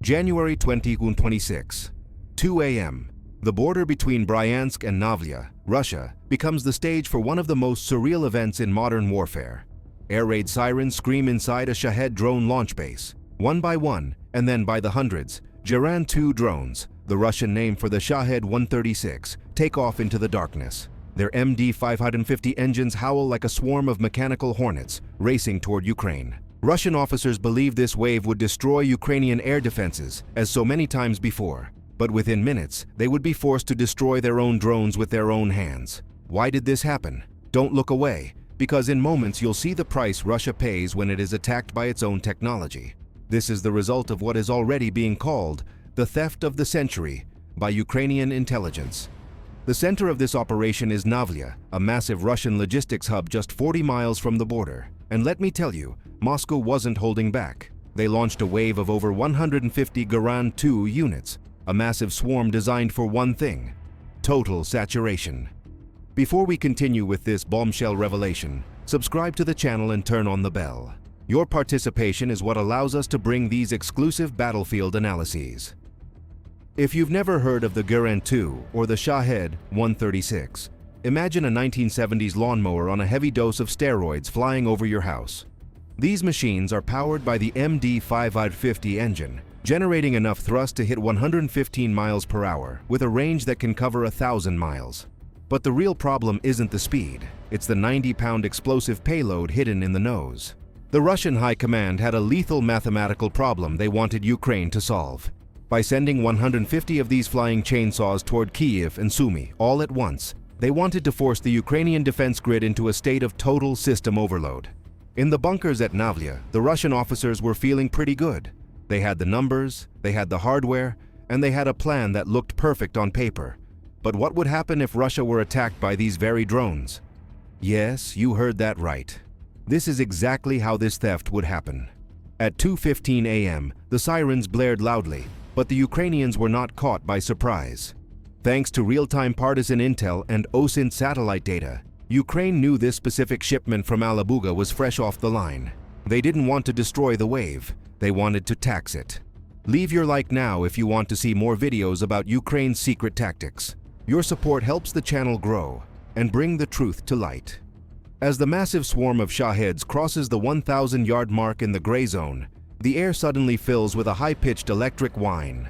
January 2026, 2 a.m. The border between Bryansk and Navlia, Russia, becomes the stage for one of the most surreal events in modern warfare. Air raid sirens scream inside a Shahed drone launch base. One by one, and then by the hundreds, Geran-2 drones, the Russian name for the Shahed 136, take off into the darkness. Their MD-550 engines howl like a swarm of mechanical hornets, racing toward Ukraine. Russian officers believed this wave would destroy Ukrainian air defenses, as so many times before. But within minutes, they would be forced to destroy their own drones with their own hands. Why did this happen? Don't look away, because in moments you'll see the price Russia pays when it is attacked by its own technology. This is the result of what is already being called the theft of the century by Ukrainian intelligence. The center of this operation is Navlia, a massive Russian logistics hub just 40 miles from the border. And let me tell you, Moscow wasn't holding back. They launched a wave of over 150 Geran-2 units, a massive swarm designed for one thing: total saturation. Before we continue with this bombshell revelation, subscribe to the channel and turn on the bell. Your participation is what allows us to bring these exclusive battlefield analyses. If you've never heard of the Geran-2 or the Shahed 136, imagine a 1970s lawnmower on a heavy dose of steroids flying over your house. These machines are powered by the MD-550 engine, generating enough thrust to hit 115 miles per hour with a range that can cover 1,000 miles. But the real problem isn't the speed, it's the 90-pound explosive payload hidden in the nose. The Russian high command had a lethal mathematical problem they wanted Ukraine to solve. By sending 150 of these flying chainsaws toward Kyiv and Sumy all at once, they wanted to force the Ukrainian defense grid into a state of total system overload. In the bunkers at Navlia, the Russian officers were feeling pretty good. They had the numbers, they had the hardware, and they had a plan that looked perfect on paper. But what would happen if Russia were attacked by these very drones? Yes, you heard that right. This is exactly how this theft would happen. At 2:15 a.m., the sirens blared loudly, but the Ukrainians were not caught by surprise. Thanks to real-time partisan intel and OSINT satellite data, Ukraine knew this specific shipment from Alabuga was fresh off the line. They didn't want to destroy the wave, they wanted to tax it. Leave your like now if you want to see more videos about Ukraine's secret tactics. Your support helps the channel grow and bring the truth to light. As the massive swarm of Shaheds crosses the 1,000-yard mark in the gray zone, the air suddenly fills with a high-pitched electric whine.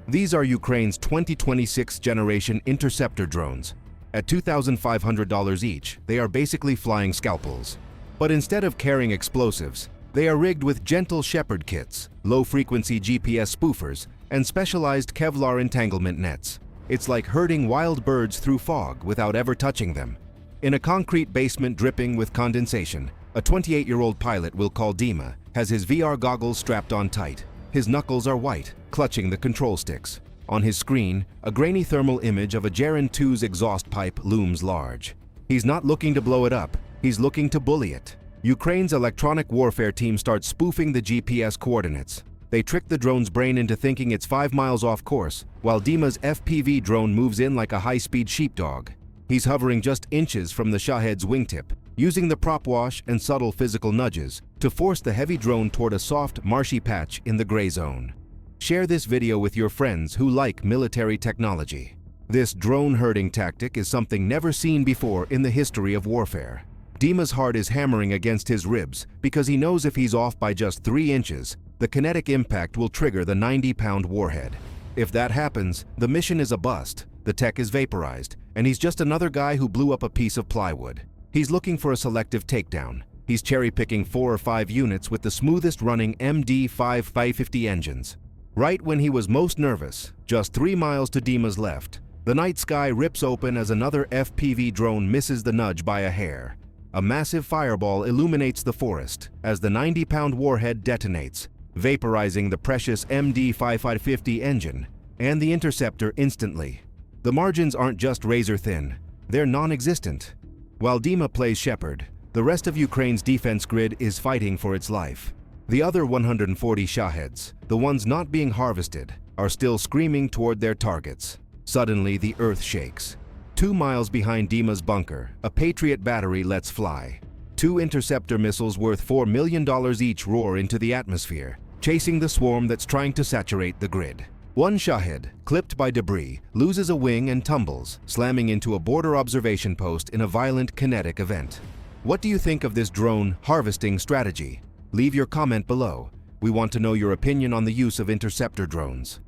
These are Ukraine's 2026 generation interceptor drones. At $2,500 each, they are basically flying scalpels. But instead of carrying explosives, they are rigged with gentle shepherd kits, low-frequency GPS spoofers, and specialized Kevlar entanglement nets. It's like herding wild birds through fog without ever touching them. In a concrete basement dripping with condensation, a 28-year-old pilot we'll call Dima has his VR goggles strapped on tight. His knuckles are white, clutching the control sticks. On his screen, a grainy thermal image of a Geran-2's exhaust pipe looms large. He's not looking to blow it up, he's looking to bully it. Ukraine's electronic warfare team starts spoofing the GPS coordinates. They trick the drone's brain into thinking it's 5 miles off course, while Dima's FPV drone moves in like a high-speed sheepdog. He's hovering just inches from the Shahed's wingtip, using the prop wash and subtle physical nudges to force the heavy drone toward a soft, marshy patch in the gray zone. Share this video with your friends who like military technology. This drone herding tactic is something never seen before in the history of warfare. Dima's heart is hammering against his ribs because he knows if he's off by just 3 inches, the kinetic impact will trigger the 90-pound warhead. If that happens, the mission is a bust, the tech is vaporized, and he's just another guy who blew up a piece of plywood. He's looking for a selective takedown. He's cherry-picking 4 or 5 units with the smoothest running MD-550 engines. Right when he was most nervous, just 3 miles to Dima's left, the night sky rips open as another FPV drone misses the nudge by a hair. A massive fireball illuminates the forest as the 90-pound warhead detonates, vaporizing the precious MD-550 engine and the interceptor instantly. The margins aren't just razor-thin, they're non-existent. While Dima plays shepherd, the rest of Ukraine's defense grid is fighting for its life. The other 140 Shaheds, the ones not being harvested, are still screaming toward their targets. Suddenly, the earth shakes. 2 miles behind Dima's bunker, a Patriot battery lets fly. 2 interceptor missiles worth $4 million each roar into the atmosphere, chasing the swarm that's trying to saturate the grid. One Shahed, clipped by debris, loses a wing and tumbles, slamming into a border observation post in a violent kinetic event. What do you think of this drone harvesting strategy? Leave your comment below. We want to know your opinion on the use of interceptor drones.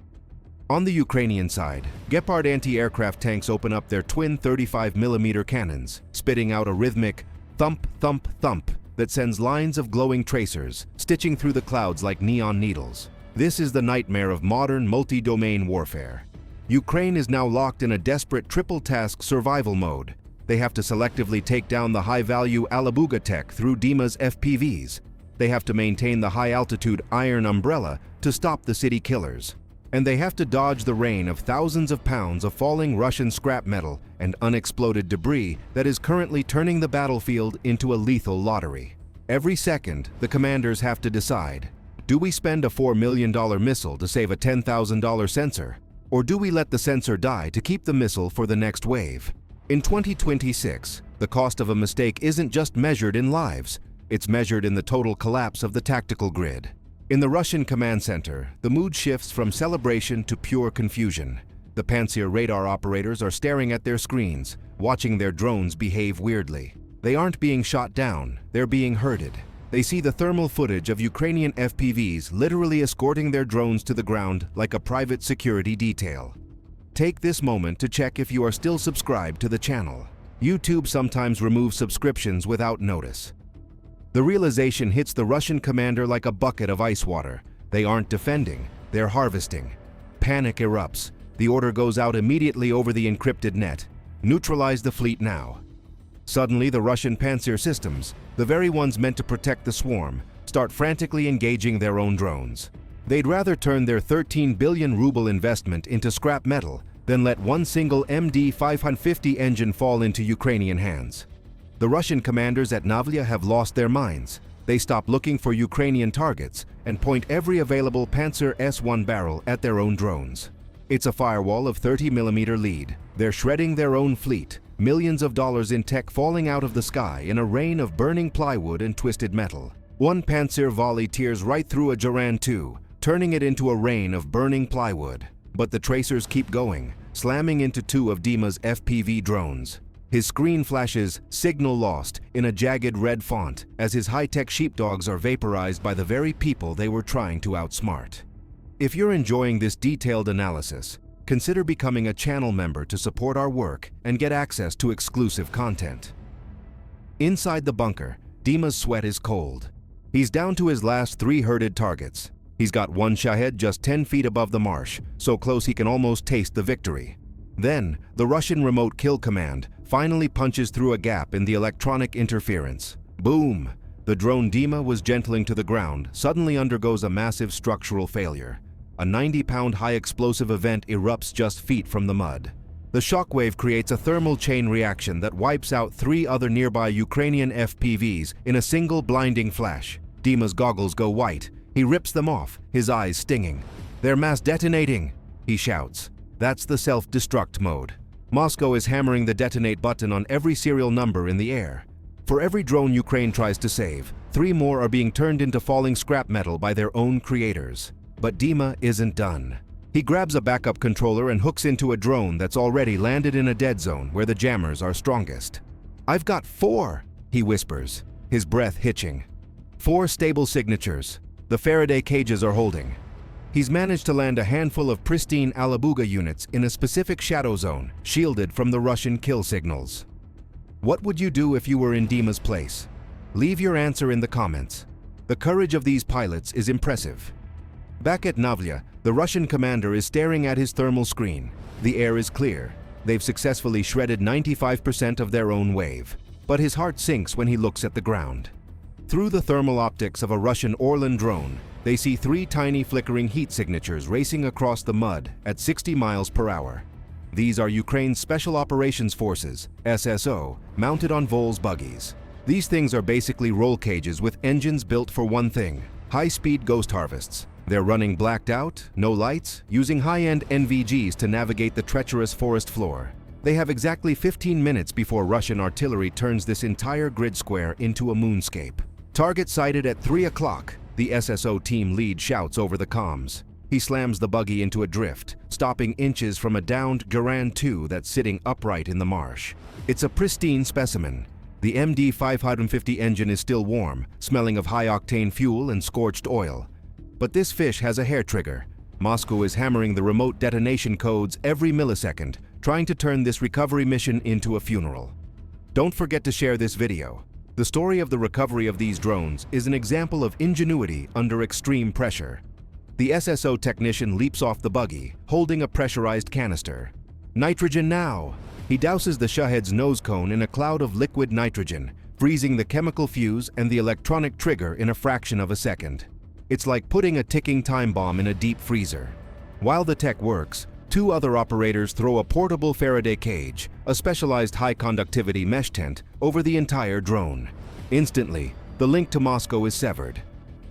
On the Ukrainian side, Gepard anti-aircraft tanks open up their twin 35mm cannons, spitting out a rhythmic thump, thump, thump that sends lines of glowing tracers, stitching through the clouds like neon needles. This is the nightmare of modern multi-domain warfare. Ukraine is now locked in a desperate triple-task survival mode. They have to selectively take down the high-value Alabuga tech through Dima's FPVs. They have to maintain the high-altitude Iron Umbrella to stop the city killers. And they have to dodge the rain of thousands of pounds of falling Russian scrap metal and unexploded debris that is currently turning the battlefield into a lethal lottery. Every second, the commanders have to decide, do we spend a $4 million missile to save a $10,000 sensor? Or do we let the sensor die to keep the missile for the next wave? In 2026, the cost of a mistake isn't just measured in lives, it's measured in the total collapse of the tactical grid. In the Russian command center, the mood shifts from celebration to pure confusion. The Pantsir radar operators are staring at their screens, watching their drones behave weirdly. They aren't being shot down, they're being herded. They see the thermal footage of Ukrainian FPVs literally escorting their drones to the ground like a private security detail. Take this moment to check if you are still subscribed to the channel. YouTube sometimes removes subscriptions without notice. The realization hits the Russian commander like a bucket of ice water. They aren't defending, they're harvesting. Panic erupts. The order goes out immediately over the encrypted net. Neutralize the fleet now. Suddenly, the Russian Pantsir systems, the very ones meant to protect the swarm, start frantically engaging their own drones. They'd rather turn their 13 billion ruble investment into scrap metal than let one single MD-550 engine fall into Ukrainian hands. The Russian commanders at Navlia have lost their minds. They stop looking for Ukrainian targets and point every available Pantsir S-1 barrel at their own drones. It's a firewall of 30mm lead. They're shredding their own fleet, millions of dollars in tech falling out of the sky in a rain of burning plywood and twisted metal. One Pantsir volley tears right through a Joran 2, turning it into a rain of burning plywood. But the tracers keep going, slamming into two of Dima's FPV drones. His screen flashes "Signal Lost" in a jagged red font as his high-tech sheepdogs are vaporized by the very people they were trying to outsmart. If you're enjoying this detailed analysis, consider becoming a channel member to support our work and get access to exclusive content. Inside the bunker, Dima's sweat is cold. He's down to his last 3 herded targets. He's got one Shahed just 10 feet above the marsh, so close he can almost taste the victory. Then, the Russian remote kill command finally punches through a gap in the electronic interference. Boom! The drone Dima was gentling to the ground suddenly undergoes a massive structural failure. A 90-pound high-explosive event erupts just feet from the mud. The shockwave creates a thermal chain reaction that wipes out 3 other nearby Ukrainian FPVs in a single blinding flash. Dima's goggles go white. He rips them off, his eyes stinging. "They're mass detonating!" he shouts. That's the self-destruct mode. Moscow is hammering the detonate button on every serial number in the air. For every drone Ukraine tries to save, 3 more are being turned into falling scrap metal by their own creators. But Dima isn't done. He grabs a backup controller and hooks into a drone that's already landed in a dead zone where the jammers are strongest. "I've got 4, he whispers, his breath hitching. 4 stable signatures. The Faraday cages are holding. He's managed to land a handful of pristine Alabuga units in a specific shadow zone, shielded from the Russian kill signals. What would you do if you were in Dima's place? Leave your answer in the comments. The courage of these pilots is impressive. Back at Navlia, the Russian commander is staring at his thermal screen. The air is clear. They've successfully shredded 95% of their own wave. But his heart sinks when he looks at the ground. Through the thermal optics of a Russian Orlan drone, they see 3 tiny flickering heat signatures racing across the mud at 60 miles per hour. These are Ukraine's Special Operations Forces, SSO, mounted on Vol's buggies. These things are basically roll cages with engines built for one thing: high-speed ghost harvests. They're running blacked out, no lights, using high-end NVGs to navigate the treacherous forest floor. They have exactly 15 minutes before Russian artillery turns this entire grid square into a moonscape. Target sighted at 3 o'clock. the SSO team lead shouts over the comms. He slams the buggy into a drift, stopping inches from a downed Garand 2 that's sitting upright in the marsh. It's a pristine specimen. The MD-550 engine is still warm, smelling of high-octane fuel and scorched oil. But this fish has a hair trigger. Moscow is hammering the remote detonation codes every millisecond, trying to turn this recovery mission into a funeral. Don't forget to share this video. The story of the recovery of these drones is an example of ingenuity under extreme pressure. The SSO technician leaps off the buggy, holding a pressurized canister. Nitrogen now! He douses the Shahed's nose cone in a cloud of liquid nitrogen, freezing the chemical fuse and the electronic trigger in a fraction of a second. It's like putting a ticking time bomb in a deep freezer. While the tech works, two other operators throw a portable Faraday cage, a specialized high-conductivity mesh tent, over the entire drone. Instantly, the link to Moscow is severed.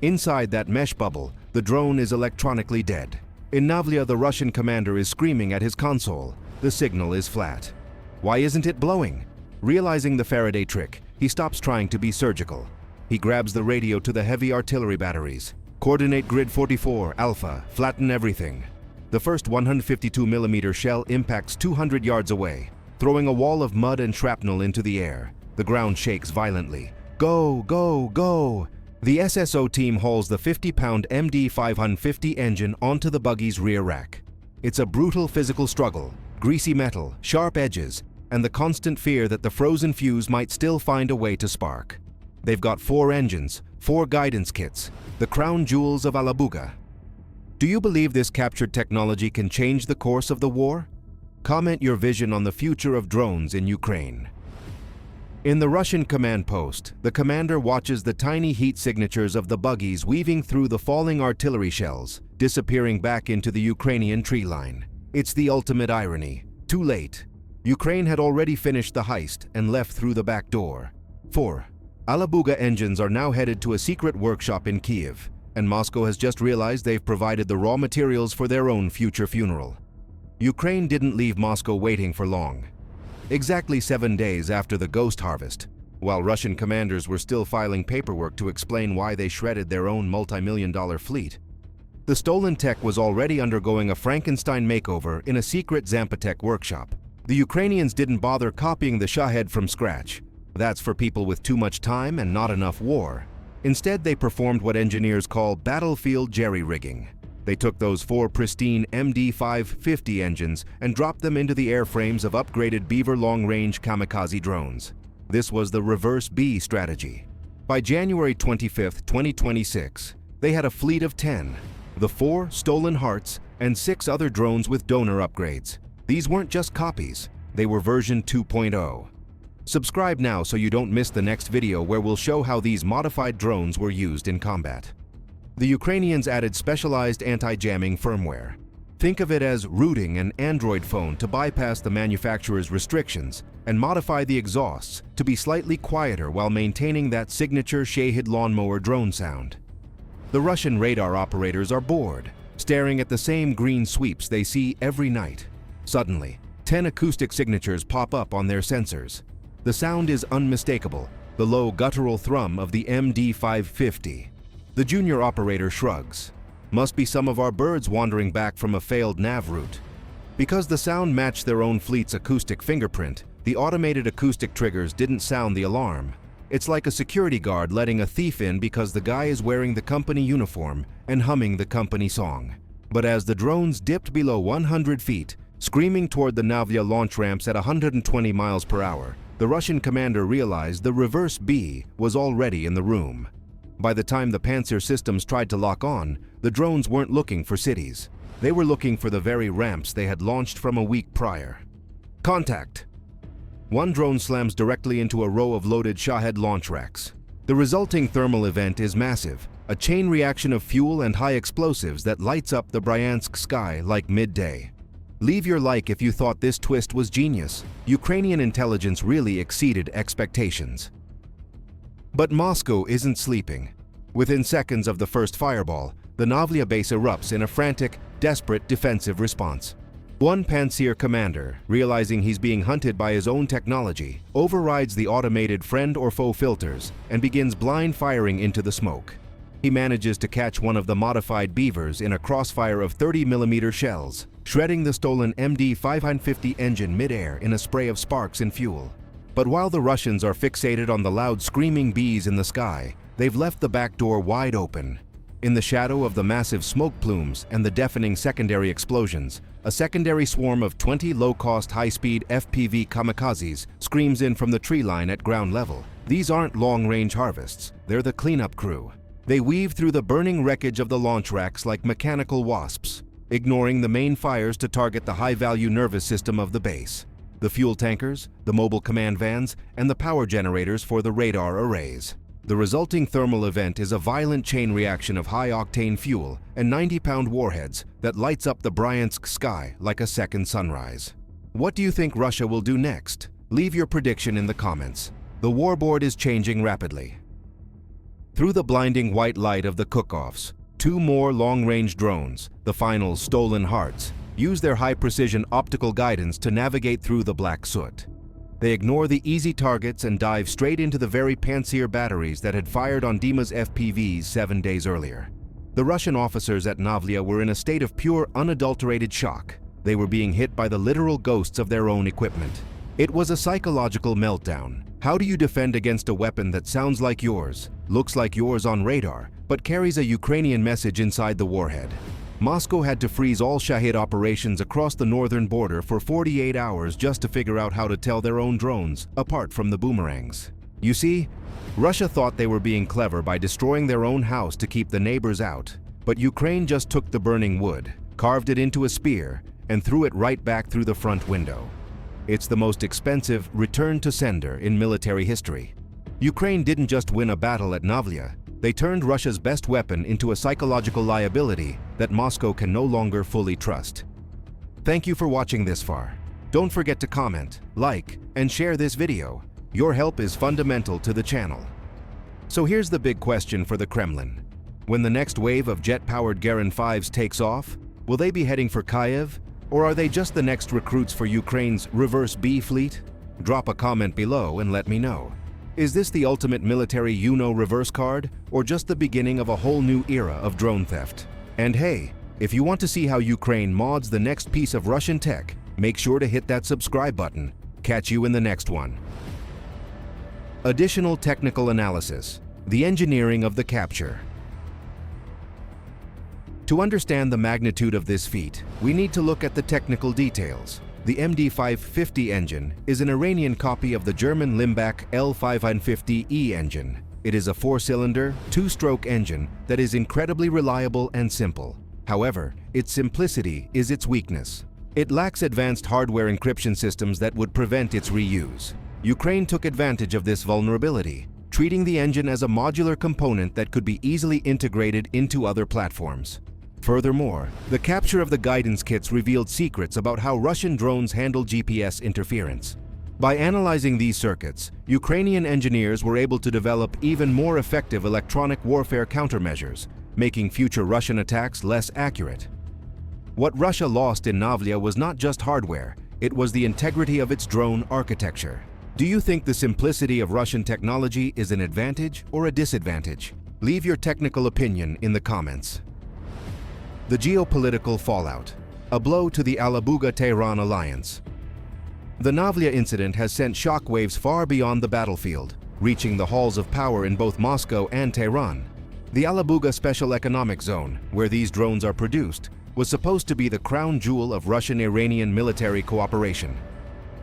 Inside that mesh bubble, the drone is electronically dead. In Navlia, the Russian commander is screaming at his console. The signal is flat. Why isn't it blowing? Realizing the Faraday trick, he stops trying to be surgical. He grabs the radio to the heavy artillery batteries. Coordinate grid 44, Alpha, flatten everything. The first 152mm shell impacts 200 yards away, throwing a wall of mud and shrapnel into the air. The ground shakes violently. Go, go, go! The SSO team hauls the 50-pound MD-550 engine onto the buggy's rear rack. It's a brutal physical struggle, greasy metal, sharp edges, and the constant fear that the frozen fuse might still find a way to spark. They've got 4 engines, 4 guidance kits, the crown jewels of Alabuga. Do you believe this captured technology can change the course of the war? Comment your vision on the future of drones in Ukraine. In the Russian command post, the commander watches the tiny heat signatures of the buggies weaving through the falling artillery shells, disappearing back into the Ukrainian tree line. It's the ultimate irony. Too late. Ukraine had already finished the heist and left through the back door. 4. Alabuga engines are now headed to a secret workshop in Kiev, and Moscow has just realized they've provided the raw materials for their own future funeral. Ukraine didn't leave Moscow waiting for long. Exactly 7 days after the ghost harvest, while Russian commanders were still filing paperwork to explain why they shredded their own multi-million-dollar fleet, the stolen tech was already undergoing a Frankenstein makeover in a secret Zampatech workshop. The Ukrainians didn't bother copying the Shahed from scratch. That's for people with too much time and not enough war. Instead, they performed what engineers call battlefield jerry-rigging. They took those 4 pristine MD-550 engines and dropped them into the airframes of upgraded Beaver long-range kamikaze drones. This was the reverse B strategy. By January 25, 2026, they had a fleet of 10, the 4 stolen Hearts and 6 other drones with donor upgrades. These weren't just copies, they were version 2.0. Subscribe now so you don't miss the next video where we'll show how these modified drones were used in combat. The Ukrainians added specialized anti-jamming firmware. Think of it as rooting an Android phone to bypass the manufacturer's restrictions and modify the exhausts to be slightly quieter while maintaining that signature Shahed lawnmower drone sound. The Russian radar operators are bored, staring at the same green sweeps they see every night. Suddenly, 10 acoustic signatures pop up on their sensors. The sound is unmistakable, the low guttural thrum of the MD-550. The junior operator shrugs. Must be some of our birds wandering back from a failed nav route. Because the sound matched their own fleet's acoustic fingerprint, the automated acoustic triggers didn't sound the alarm. It's like a security guard letting a thief in because the guy is wearing the company uniform and humming the company song. But as the drones dipped below 100 feet, screaming toward the Navlia launch ramps at 120 miles per hour, the Russian commander realized the reverse B was already in the room. By the time the Panzer systems tried to lock on, the drones weren't looking for cities. They were looking for the very ramps they had launched from a week prior. Contact! One drone slams directly into a row of loaded Shahed launch racks. The resulting thermal event is massive, a chain reaction of fuel and high explosives that lights up the Bryansk sky like midday. Leave your like if you thought this twist was genius. Ukrainian intelligence really exceeded expectations. But Moscow isn't sleeping. Within seconds of the first fireball, the Navlia base erupts in a frantic, desperate defensive response. One Panzer commander, realizing he's being hunted by his own technology, overrides the automated friend or foe filters and begins blind firing into the smoke. He manages to catch one of the modified Beavers in a crossfire of 30mm shells, shredding the stolen MD-550 engine mid-air in a spray of sparks and fuel. But while the Russians are fixated on the loud screaming bees in the sky, they've left the back door wide open. In the shadow of the massive smoke plumes and the deafening secondary explosions, a secondary swarm of 20 low-cost, high-speed FPV kamikazes screams in from the tree line at ground level. These aren't long-range harvests, they're the cleanup crew. They weave through the burning wreckage of the launch racks like mechanical wasps, ignoring the main fires to target the high-value nervous system of the base, the fuel tankers, the mobile command vans, and the power generators for the radar arrays. The resulting thermal event is a violent chain reaction of high-octane fuel and 90-pound warheads that lights up the Bryansk sky like a second sunrise. What do you think Russia will do next? Leave your prediction in the comments. The warboard is changing rapidly. Through the blinding white light of the cook-offs, 2 more long-range drones, the final Stolen Hearts, use their high-precision optical guidance to navigate through the black soot. They ignore the easy targets and dive straight into the very pantsir batteries that had fired on Dima's FPVs 7 days earlier. The Russian officers at Navlia were in a state of pure, unadulterated shock. They were being hit by the literal ghosts of their own equipment. It was a psychological meltdown. How do you defend against a weapon that sounds like yours, looks like yours on radar, but carries a Ukrainian message inside the warhead? Moscow had to freeze all Shahed operations across the northern border for 48 hours just to figure out how to tell their own drones apart from the boomerangs. You see, Russia thought they were being clever by destroying their own house to keep the neighbors out, but Ukraine just took the burning wood, carved it into a spear, and threw it right back through the front window. It's the most expensive return to sender in military history. Ukraine didn't just win a battle at Navlia, they turned Russia's best weapon into a psychological liability that Moscow can no longer fully trust. Thank you for watching this far. Don't forget to comment, like, and share this video. Your help is fundamental to the channel. So here's the big question for the Kremlin. When the next wave of jet-powered Garin 5s takes off, will they be heading for Kyiv? Or are they just the next recruits for Ukraine's reverse B fleet? Drop a comment below and let me know. Is this the ultimate military reverse card, or just the beginning of a whole new era of drone theft? And hey, if you want to see how Ukraine mods the next piece of Russian tech, make sure to hit that subscribe button. Catch you in the next one. Additional technical analysis. The engineering of the capture. To understand the magnitude of this feat, we need to look at the technical details. The MD-550 engine is an Iranian copy of the German Limbach L550E engine. It is a 4-cylinder, 2-stroke engine that is incredibly reliable and simple. However, its simplicity is its weakness. It lacks advanced hardware encryption systems that would prevent its reuse. Ukraine took advantage of this vulnerability, treating the engine as a modular component that could be easily integrated into other platforms. Furthermore, the capture of the guidance kits revealed secrets about how Russian drones handle GPS interference. By analyzing these circuits, Ukrainian engineers were able to develop even more effective electronic warfare countermeasures, making future Russian attacks less accurate. What Russia lost in Navlia was not just hardware, it was the integrity of its drone architecture. Do you think the simplicity of Russian technology is an advantage or a disadvantage? Leave your technical opinion in the comments. The geopolitical fallout. A blow to the Alabuga-Tehran alliance. The Navlia incident has sent shockwaves far beyond the battlefield, reaching the halls of power in both Moscow and Tehran. The Alabuga Special Economic Zone, where these drones are produced, was supposed to be the crown jewel of Russian-Iranian military cooperation.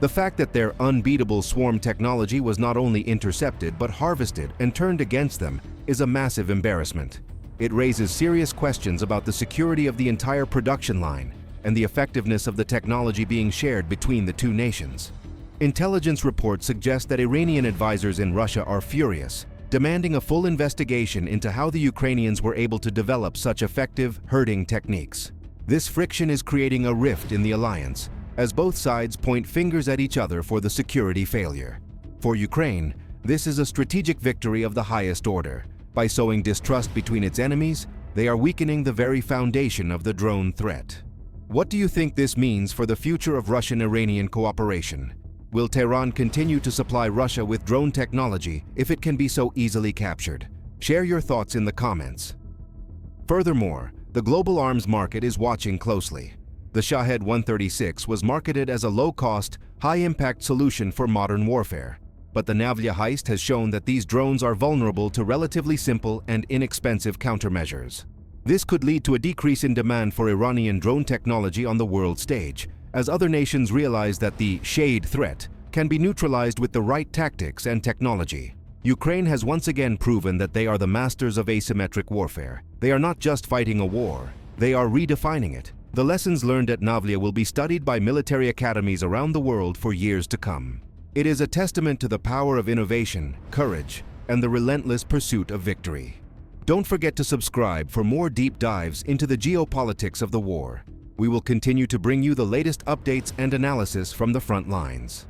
The fact that their unbeatable swarm technology was not only intercepted but harvested and turned against them is a massive embarrassment. It raises serious questions about the security of the entire production line and the effectiveness of the technology being shared between the two nations. Intelligence reports suggest that Iranian advisors in Russia are furious, demanding a full investigation into how the Ukrainians were able to develop such effective herding techniques. This friction is creating a rift in the alliance, as both sides point fingers at each other for the security failure. For Ukraine, this is a strategic victory of the highest order. By sowing distrust between its enemies, they are weakening the very foundation of the drone threat. What do you think this means for the future of Russian-Iranian cooperation? Will Tehran continue to supply Russia with drone technology if it can be so easily captured? Share your thoughts in the comments. Furthermore, the global arms market is watching closely. The Shahed 136 was marketed as a low-cost, high-impact solution for modern warfare. But the Navlia heist has shown that these drones are vulnerable to relatively simple and inexpensive countermeasures. This could lead to a decrease in demand for Iranian drone technology on the world stage, as other nations realize that the Shahed threat can be neutralized with the right tactics and technology. Ukraine has once again proven that they are the masters of asymmetric warfare. They are not just fighting a war, they are redefining it. The lessons learned at Navlia will be studied by military academies around the world for years to come. It is a testament to the power of innovation, courage, and the relentless pursuit of victory. Don't forget to subscribe for more deep dives into the geopolitics of the war. We will continue to bring you the latest updates and analysis from the front lines.